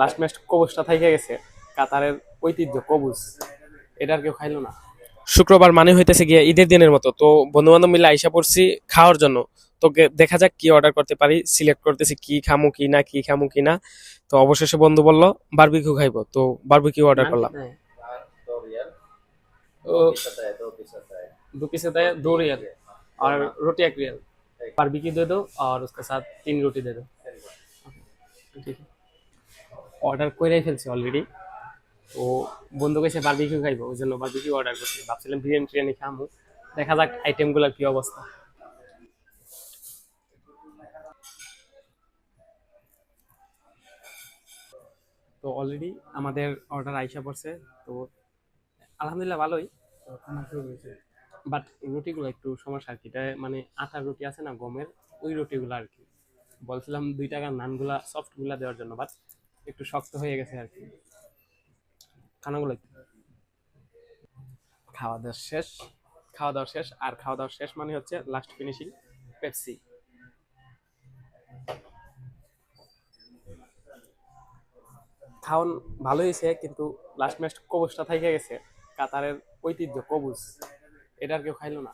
Last match কবুজটা থাইকে গেছে, কাতারের ঐতিহ্য কবুজ, এটা আর কেউ খাইলো না। শুক্রবার মানে হইতেছে গিয়ে ঈদের দিনের মতো, তো বন্ধু বান্ধব মিলে আইসা পড়ছি খাওয়ার জন্য। তো দেখা যাক কি অর্ডার করতে পারি, সিলেক্ট করতেছি কি খামু কি না, কি খামু কি না। তো অবশেষে বন্ধু বললো বারবিকিউ খাইবো, তো বারবিকিউ অর্ডার করলাম। ओ, 2 पीस होता है, 2 रियल और रोटी 1 रियल। बारबेक्यू दे दो और उसके साथ 3 रोटी दे दो। ठीक है, অর্ডার কইরাই ফেলছি অলরেডি। তো বন্ধু কইছে বারবিকিউ খাইবো, ওই জন্য বারবিকিউ অর্ডার করছি। ভাবছিলাম বিরিয়ানি টিরিয়ানি খামু, দেখা যাক আইটেমগুলোর কি অবস্থা। তো অলরেডি আমাদের অর্ডার আইসা পড়ছে। তো আলহামদুলিল্লাহ ভালোই, তো খানা শুরু হয়েছে। বাট রুটিগুলো একটু সমস্যা আর কি, এটা মানে আটার রুটি আছে না গমের, ওই রুটিগুলো আর কি। বলছিলাম 2 টাকার নানগুলা সফট গুলা দেওয়ার জন্য, বাট একটু শক্ত হয়ে গেছে আর কি খানাগুলো। খাওয়া দাওয়া শেষ, খাওয়া দাওয়া শেষ, আর খাওয়া দাওয়া শেষ মানে হচ্ছে লাস্ট ফিনিশিং পেপসি। খাওয়ান ভালো হয়েছে, কিন্তু লাস্ট ম্যাচ কবুজটা থাইকে গেছে, কাতারের ঐতিহ্য কবুজ, এটা আর কেউ খাইলো না।